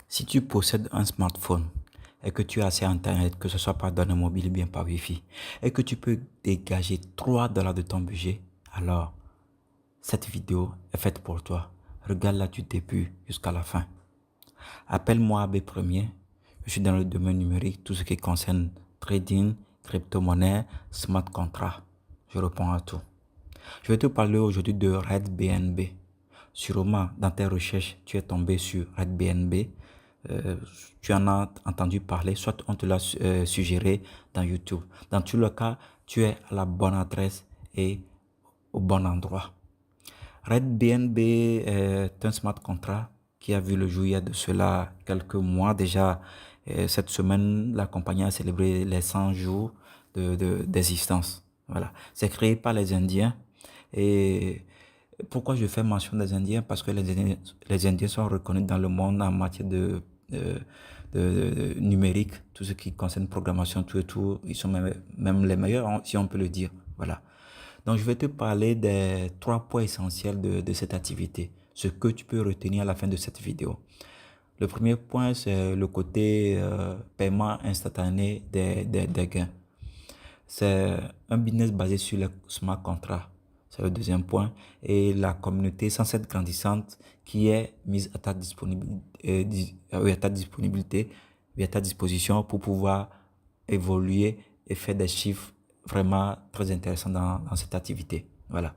Si tu possèdes un smartphone et que tu as accès à Internet, que ce soit par données mobile ou bien par Wi-Fi, et que tu peux dégager 3 dollars de ton budget, alors cette vidéo est faite pour toi. Regarde-la du début jusqu'à la fin. Appelle-moi AB Premier. Je suis dans le domaine numérique, tout ce qui concerne trading, crypto-monnaie, smart contract. Je réponds à tout. Je vais te parler aujourd'hui de RedBNB. Sûrement, dans tes recherches, tu es tombé sur RedBNB. Tu en as entendu parler, soit on te l'a suggéré dans YouTube. Dans tout le cas, tu es à la bonne adresse et au bon endroit. RedBNB est un smart contract qui a vu le jour il y a de cela quelques mois déjà. Cette semaine, la compagnie a célébré les 100 jours d'existence. Voilà. C'est créé par les Indiens. Et pourquoi je fais mention des Indiens? Parce que les Indiens sont reconnus dans le monde en matière de, de numérique, tout ce qui concerne programmation, tout et tout. Ils sont même les meilleurs, si on peut le dire. Voilà. Donc, je vais te parler des 3 points essentiels de cette activité, ce que tu peux retenir à la fin de cette vidéo. Le premier point, c'est le côté paiement instantané des gains. C'est un business basé sur les smart contracts. C'est le deuxième point. Et la communauté sans être grandissante qui est mise à ta disponibilité, à ta disposition pour pouvoir évoluer et faire des chiffres vraiment très intéressants dans cette activité. Voilà.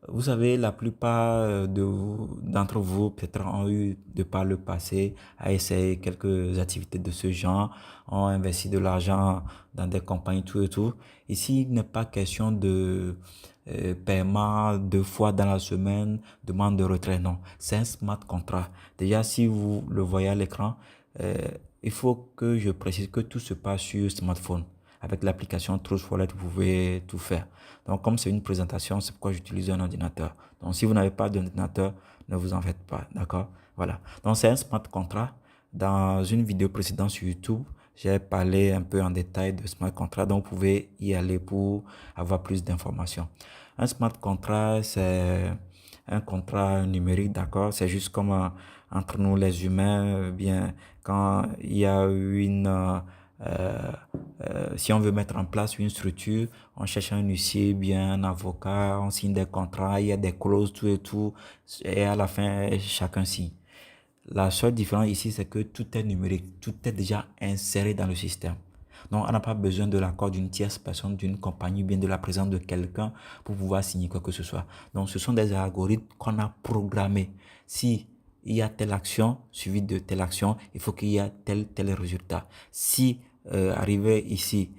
Vous savez, la plupart d'entre vous peut-être ont eu de par le passé à essayer quelques activités de ce genre, ont investi de l'argent dans des compagnies, tout et tout. Ici, il n'est pas question de paiement 2 fois dans la semaine, demande de retrait, non. C'est un smart contract. Déjà, si vous le voyez à l'écran, euh, il faut que je précise que tout se passe sur smartphone. Avec l'application Trust Wallet, vous pouvez tout faire. Donc, comme c'est une présentation, c'est pourquoi j'utilise un ordinateur. Donc, si vous n'avez pas d'ordinateur, ne vous en faites pas, d'accord? Voilà. Donc, c'est un smart contract. Dans une vidéo précédente sur YouTube, j'ai parlé un peu en détail de smart contract. Donc, vous pouvez y aller pour avoir plus d'informations. Un smart contract, c'est un contrat numérique, d'accord? C'est juste comme entre nous les humains, bien, quand il y a euh, si on veut mettre en place une structure, on cherche un huissier, bien un avocat, on signe des contrats, il y a des clauses, tout et tout, et à la fin, chacun signe. La seule différence ici, c'est que tout est numérique, tout est déjà inséré dans le système. Donc, on n'a pas besoin de l'accord d'une tierce personne, d'une compagnie, bien de la présence de quelqu'un pour pouvoir signer quoi que ce soit. Donc, ce sont des algorithmes qu'on a programmés. Si il y a telle action suivie de telle action, il faut qu'il y ait tel résultat. Si arrivé ici,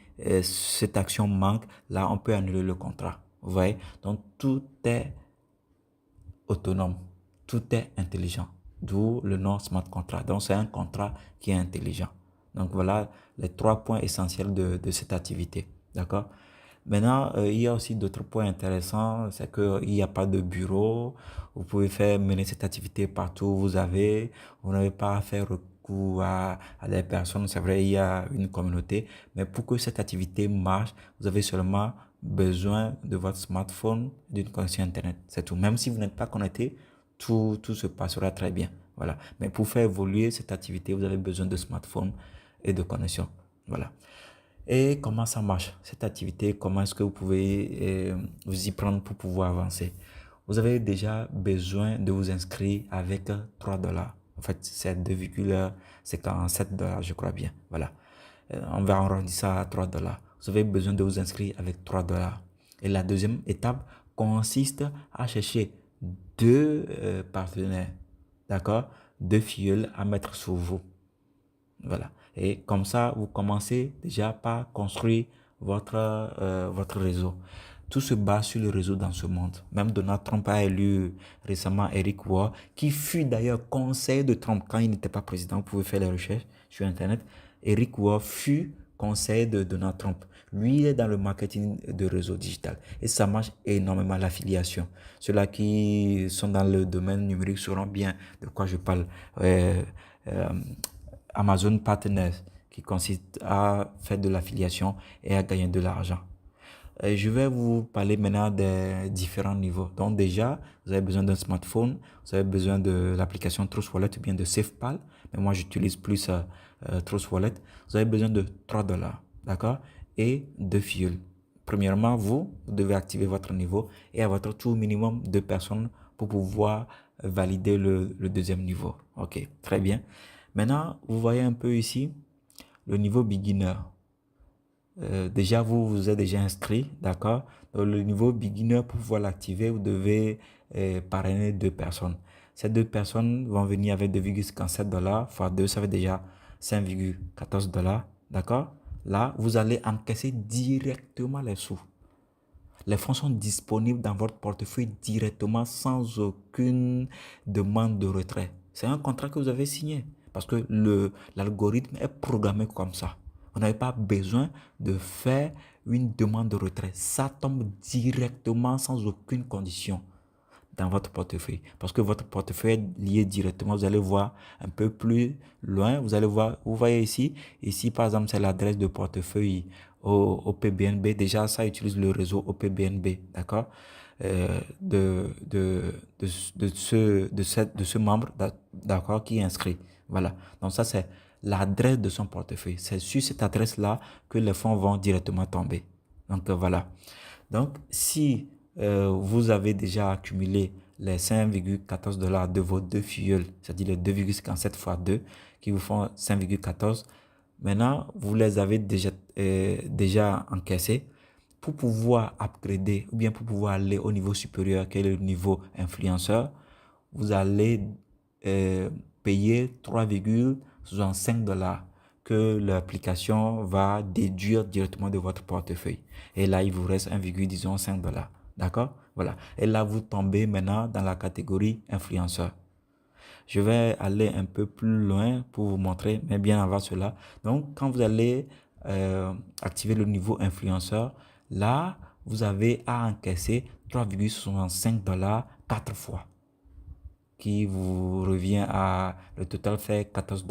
cette action manque, là, on peut annuler le contrat. Vous voyez? Donc, tout est autonome, tout est intelligent. D'où le nom smart contract. Donc, c'est un contrat qui est intelligent. Donc, voilà les 3 points essentiels de cette activité. D'accord? Maintenant, il y a aussi d'autres points intéressants. C'est qu'il n'y a pas de bureau. Vous pouvez mener cette activité partout où vous avez. Vous n'avez pas à faire recours à des personnes. C'est vrai, il y a une communauté. Mais pour que cette activité marche, vous avez seulement besoin de votre smartphone, d'une connexion Internet. C'est tout. Même si vous n'êtes pas connecté, tout se passera très bien. Voilà. Mais pour faire évoluer cette activité, vous avez besoin de smartphone et de connexion. Voilà. Et comment ça marche, cette activité? Comment est-ce que vous pouvez vous y prendre pour pouvoir avancer? Vous avez déjà besoin de vous inscrire avec 3 dollars. En fait, c'est 2,47 dollars, je crois bien. Voilà. On va arrondir ça à 3 dollars. Vous avez besoin de vous inscrire avec 3 dollars. Et la deuxième étape consiste à chercher 2 partenaires. D'accord? 2 filleuls à mettre sur vous. Voilà. Et comme ça, vous commencez déjà par construire votre réseau. Tout se base sur le réseau dans ce monde. Même Donald Trump a élu récemment Eric Ward, qui fut d'ailleurs conseiller de Trump quand il n'était pas président. Vous pouvez faire les recherches sur Internet. Eric Ward fut conseiller de Donald Trump. Lui, il est dans le marketing de réseau digital. Et ça marche énormément, l'affiliation. Ceux-là qui sont dans le domaine numérique sauront bien de quoi je parle. Euh, Amazon Partners, qui consiste à faire de l'affiliation et à gagner de l'argent. Je vais vous parler maintenant des différents niveaux. Donc déjà, vous avez besoin d'un smartphone, vous avez besoin de l'application Trust Wallet ou bien de SafePal. Mais moi, j'utilise plus Trust Wallet. Vous avez besoin de $3, d'accord? Et de fuel. Premièrement, vous devez activer votre niveau et à votre tour minimum 2 personnes pour pouvoir valider le deuxième niveau. Ok, très bien. Maintenant, vous voyez un peu ici le niveau beginner. Déjà, vous vous êtes déjà inscrit, d'accord? Dans le niveau beginner, pour pouvoir l'activer, vous devez parrainer 2 personnes. Ces 2 personnes vont venir avec $2,57 fois 2, ça fait déjà $5,14, d'accord? Là, vous allez encaisser directement les sous. Les fonds sont disponibles dans votre portefeuille directement sans aucune demande de retrait. C'est un contrat que vous avez signé parce que l'algorithme est programmé comme ça. Vous n'avez pas besoin de faire une demande de retrait. Ça tombe directement sans aucune condition dans votre portefeuille. Parce que votre portefeuille est lié directement. Vous allez voir un peu plus loin. Vous allez voir, vous voyez ici. Ici, par exemple, c'est l'adresse de portefeuille au PBNB. Déjà, ça utilise le réseau OPBNB. D'accord? De ce membre, d'accord, qui est inscrit. Voilà. Donc, ça, c'est l'adresse de son portefeuille. C'est sur cette adresse-là que les fonds vont directement tomber. Donc, voilà. Donc, si vous avez déjà accumulé les $5,14 de vos deux fuels, c'est-à-dire les 2,57 fois 2 qui vous font 5,14. Maintenant, vous les avez déjà encaissés. Pour pouvoir upgrader ou bien pour pouvoir aller au niveau supérieur, qui est le niveau influenceur, vous allez payer $3,65 que l'application va déduire directement de votre portefeuille. Et là, il vous reste 1,5$. D'accord? Voilà. Et là, vous tombez maintenant dans la catégorie influenceur. Je vais aller un peu plus loin pour vous montrer, mais bien avant cela. Donc, quand vous allez activer le niveau influenceur, là, vous avez à encaisser $3,65 4 fois, qui vous revient à, le total fait $14.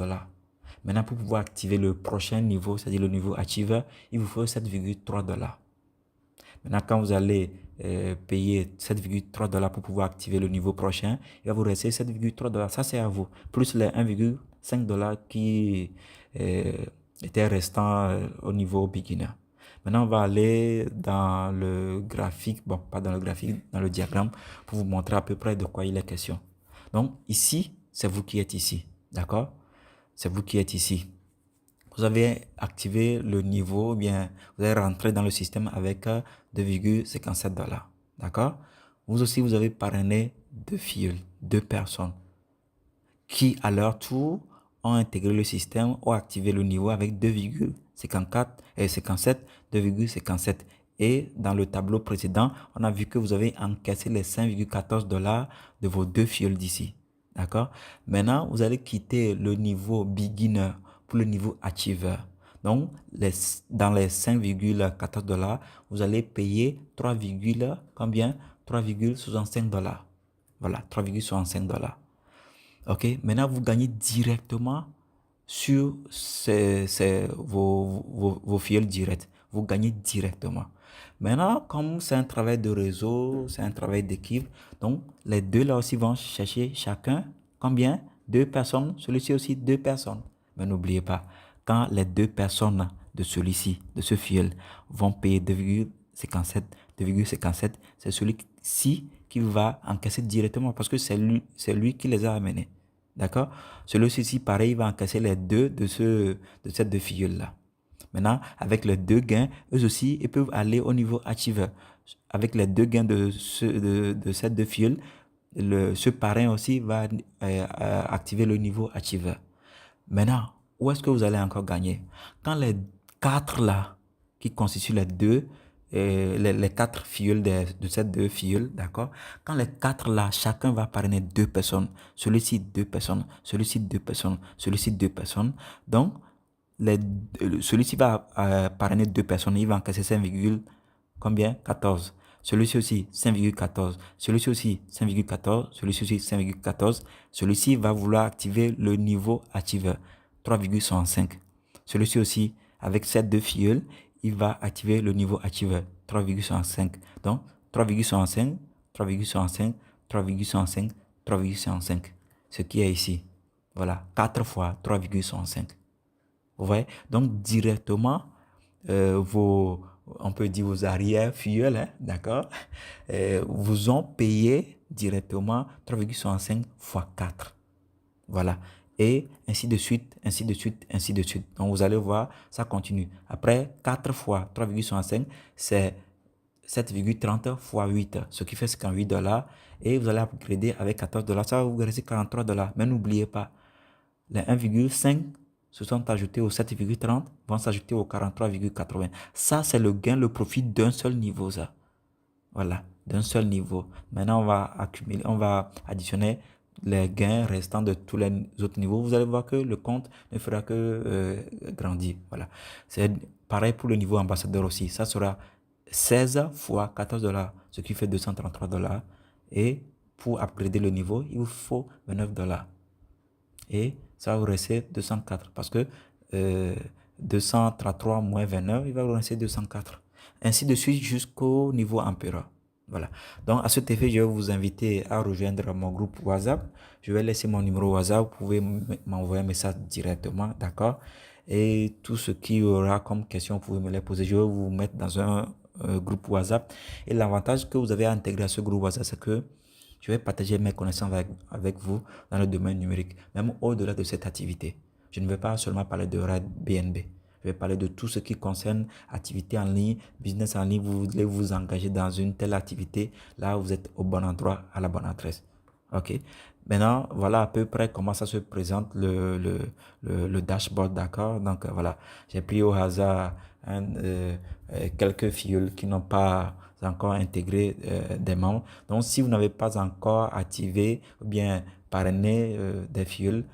Maintenant, pour pouvoir activer le prochain niveau, c'est-à-dire le niveau achiever, il vous faut $7,3. Maintenant, quand vous allez payer $7,3 pour pouvoir activer le niveau prochain, il va vous rester $7,3. Ça, c'est à vous. Plus les $1,5 qui étaient restants au niveau beginner. Maintenant, on va aller dans le graphique, bon, pas dans le graphique, dans le diagramme, pour vous montrer à peu près de quoi il est question. Donc, ici, c'est vous qui êtes ici. D'accord? C'est vous qui êtes ici. Vous avez activé le niveau, bien, vous avez rentré dans le système avec $2,57. D'accord? Vous aussi, vous avez parrainé 2 filles, 2 personnes qui, à leur tour, ont intégré le système, ont activé le niveau avec 2,54 et 57, 2,57. Et dans le tableau précédent, on a vu que vous avez encaissé les $5,14 de vos 2 filles d'ici. D'accord? Maintenant, vous allez quitter le niveau beginner pour le niveau achiever. Donc, dans les $5,14, vous allez payer 3, combien? $3,65. Voilà, $3,65. Ok, maintenant vous gagnez directement sur vos filiales directes. Vous gagnez directement. Maintenant, comme c'est un travail de réseau, c'est un travail d'équipe, donc les deux là aussi vont chercher chacun combien? 2 personnes, celui-ci aussi 2 personnes. Mais n'oubliez pas, quand les 2 personnes de celui-ci, de ce filleul, vont payer 2,57, c'est celui-ci qui va encaisser directement parce que c'est lui qui les a amenés. D'accord? Celui-ci, pareil, il va encaisser les deux de cette 2 filles-là. Maintenant, avec les 2 gains, eux aussi, ils peuvent aller au niveau achiever. Avec les 2 gains de cette 2 filles, ce parrain aussi va activer le niveau achiever. Maintenant, où est-ce que vous allez encore gagner? Quand les 4 là, qui constituent les 4 filles de cette 2 filles, d'accord? Quand les 4 là, chacun va parrainer 2 personnes, celui-ci 2 personnes, celui-ci 2 personnes, celui-ci 2 personnes. Donc, celui-ci va parrainer 2 personnes, il va encaisser 5, combien? 14. Celui-ci aussi 5,14. Celui-ci aussi 5,14. Celui-ci aussi 5,14. Celui-ci va vouloir activer le niveau achiever 3,65. Celui-ci aussi, avec ces 2 filles, il va activer le niveau achiever, 3,65. Donc, 3,65, 3,65, 3,65, 3,65. Ce qui est ici. Voilà, 4 fois 3,65. Vous voyez? Donc, directement, on peut dire vos arrières fuels, hein, d'accord, vous ont payé directement 3,65 fois 4. Voilà. Et ainsi de suite, ainsi de suite, ainsi de suite. Donc, vous allez voir, ça continue. Après, 4 fois 3,65, c'est 7,30 fois 8, ce qui fait 58 dollars. Et vous allez upgrader avec 14 dollars. Ça va vous rester 43 dollars. Mais n'oubliez pas, les 1,5 se sont ajoutés au 7,30, vont s'ajouter au 43,80. Ça, c'est le gain, le profit d'un seul niveau, ça. Voilà, d'un seul niveau. Maintenant, on va accumuler, on va additionner les gains restants de tous les autres niveaux. Vous allez voir que le compte ne fera que grandir. Voilà. C'est pareil pour le niveau ambassadeur aussi. Ça sera 16 fois 14 dollars, ce qui fait 233 dollars. Et pour upgrader le niveau, il vous faut 29 dollars. Et ça va vous rester 204 parce que 233 moins 29, il va vous rester 204. Ainsi de suite jusqu'au niveau empereur. Voilà. Donc, à cet effet, je vais vous inviter à rejoindre mon groupe WhatsApp. Je vais laisser mon numéro WhatsApp. Vous pouvez m'envoyer un message directement, d'accord? Et tout ce qui y aura comme question, vous pouvez me les poser. Je vais vous mettre dans un groupe WhatsApp. Et l'avantage que vous avez à intégrer à ce groupe WhatsApp, c'est que je vais partager mes connaissances avec vous dans le domaine numérique, même au-delà de cette activité. Je ne vais pas seulement parler de RAID BNB. Je vais parler de tout ce qui concerne activité en ligne, business en ligne. Vous voulez vous engager dans une telle activité. Là, vous êtes au bon endroit, à la bonne adresse. OK. Maintenant, voilà à peu près comment ça se présente le dashboard, d'accord? Donc, voilà, j'ai pris au hasard quelques fioles qui n'ont pas encore intégré des membres. Donc, si vous n'avez pas encore activé ou bien parrainé des fioles,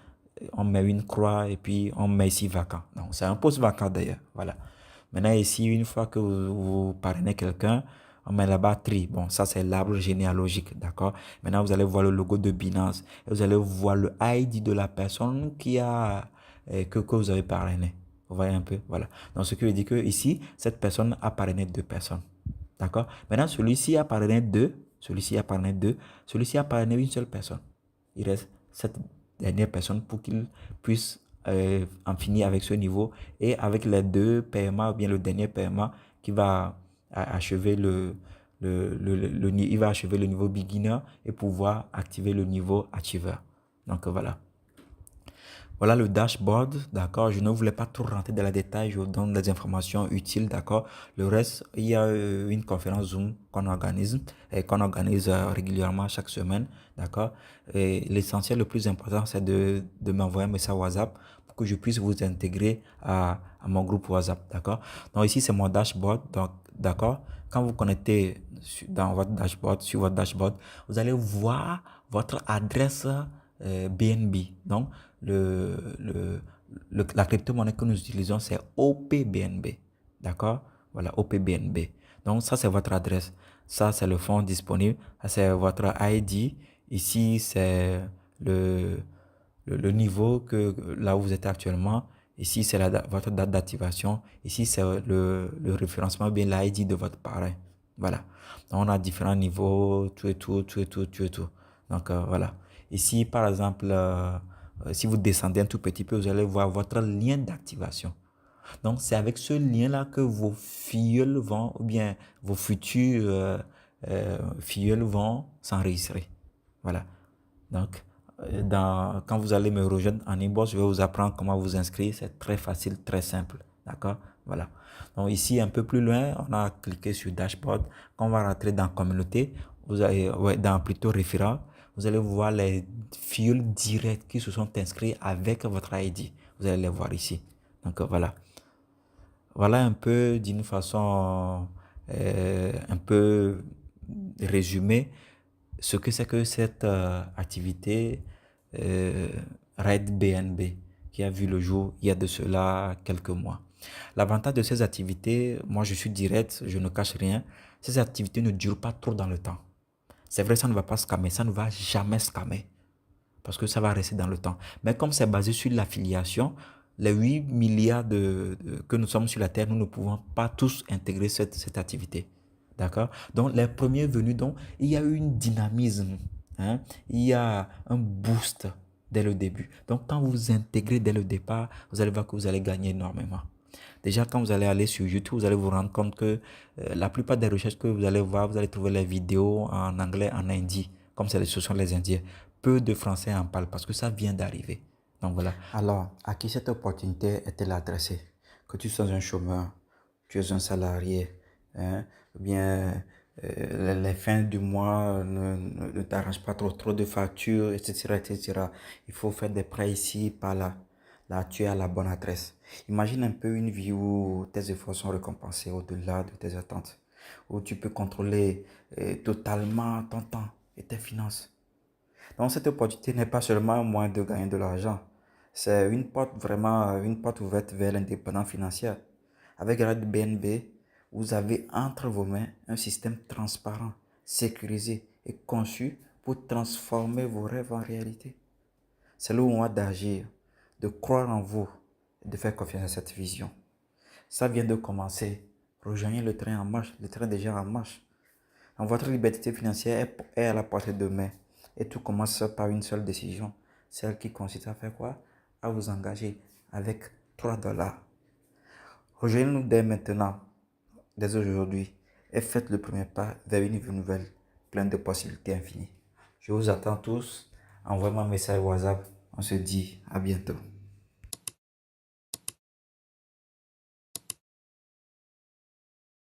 on met une croix et puis on met ici vacant. Donc, c'est un poste vacant d'ailleurs. Voilà. Maintenant, ici, une fois que vous parrainez quelqu'un, on met là-bas tri. Bon, ça, c'est l'arbre généalogique, d'accord? Maintenant, vous allez voir le logo de Binance. Et vous allez voir le ID de la personne que vous avez parrainé. Vous voyez un peu? Voilà. Donc, ce qui veut dire que ici, cette personne a parrainé 2 personnes. D'accord? Maintenant, celui-ci a parrainé 2. Celui-ci a parrainé 2. Celui-ci a parrainé une seule personne. Il reste cette dernière personne pour qu'il puisse en finir avec ce niveau et avec les 2 paiements ou bien le dernier paiement qui va achever il va achever le niveau beginner et pouvoir activer le niveau achiever. Donc voilà. Voilà le dashboard, d'accord. Je ne voulais pas trop rentrer dans les détails, je vous donne des informations utiles, d'accord. Le reste, il y a une conférence Zoom qu'on organise et qu'on organise régulièrement chaque semaine, d'accord. Et l'essentiel, le plus important, c'est de m'envoyer un message WhatsApp pour que je puisse vous intégrer à mon groupe WhatsApp, d'accord. Donc ici, c'est mon dashboard, donc d'accord. Quand vous connectez dans votre dashboard, sur votre dashboard, vous allez voir votre adresse BNB. Donc, la crypto-monnaie que nous utilisons, c'est OPBNB. D'accord? Voilà, OPBNB. Donc, ça, c'est votre adresse. Ça, c'est le fonds disponible. Ça, c'est votre ID. Ici, c'est le niveau là où vous êtes actuellement. Ici, c'est votre date d'activation. Ici, c'est le référencement, bien l'ID de votre parrain. Voilà. Donc, on a différents niveaux, tout et tout, tout et tout, tout et tout. Donc, voilà. Ici, par exemple, si vous descendez un tout petit peu, vous allez voir votre lien d'activation. Donc, c'est avec ce lien-là que vos filleuls vont, ou bien vos futurs filleuls vont s'enregistrer. Voilà. Donc, quand vous allez me rejoindre en inbox, je vais vous apprendre comment vous inscrire. C'est très facile, très simple. D'accord? Voilà. Donc, ici, un peu plus loin, on a cliqué sur Dashboard. Quand on va rentrer dans Communauté, vous allez, dans plutôt Référent, vous allez voir les fioles directs qui se sont inscrits avec votre ID. Vous allez les voir ici. Donc, voilà. Voilà un peu d'une façon un peu résumée ce que c'est que cette activité RAID BNB qui a vu le jour il y a de cela quelques mois. L'avantage de ces activités, moi je suis direct, je ne cache rien, ces activités ne durent pas trop dans le temps. C'est vrai, ça ne va pas scammer, ça ne va jamais scammer parce que ça va rester dans le temps. Mais comme c'est basé sur l'affiliation, les 8 milliards que nous sommes sur la Terre, nous ne pouvons pas tous intégrer cette activité. D'accord? Donc, les premiers venus, donc, il y a eu une dynamisme, hein? Il y a un boost dès le début. Donc, quand vous intégrez dès le départ, vous allez voir que vous allez gagner énormément. Déjà, quand vous allez aller sur YouTube, vous allez vous rendre compte que la plupart des recherches que vous allez voir, vous allez trouver les vidéos en anglais, en hindi, comme ce sont les Indiens. Peu de Français en parlent parce que ça vient d'arriver. Donc voilà. Alors, à qui cette opportunité est-elle adressée? Que tu sois un chômeur, tu es un salarié, hein, ou bien les fins du mois ne t'arrangent pas trop de factures, etc., etc. Il faut faire des prêts ici, par là. Là, tu es à la bonne adresse. Imagine un peu une vie où tes efforts sont récompensés au-delà de tes attentes, où tu peux contrôler totalement ton temps et tes finances. Donc, cette opportunité n'est pas seulement un moyen de gagner de l'argent, c'est une porte vraiment, une porte ouverte vers l'indépendance financière. Avec Red BNB, vous avez entre vos mains un système transparent, sécurisé et conçu pour transformer vos rêves en réalité. C'est le moment d'agir, de croire en vous et de faire confiance à cette vision. Ça vient de commencer. Rejoignez le train en marche, le train est déjà en marche. Votre liberté financière est à la portée de main. Et tout commence par une seule décision. Celle qui consiste à faire quoi? À vous engager avec 3 dollars. Rejoignez-nous dès maintenant, dès aujourd'hui, et faites le premier pas vers une vie nouvelle, pleine de possibilités infinies. Je vous attends tous. Envoyez-moi un message WhatsApp. On se dit à bientôt.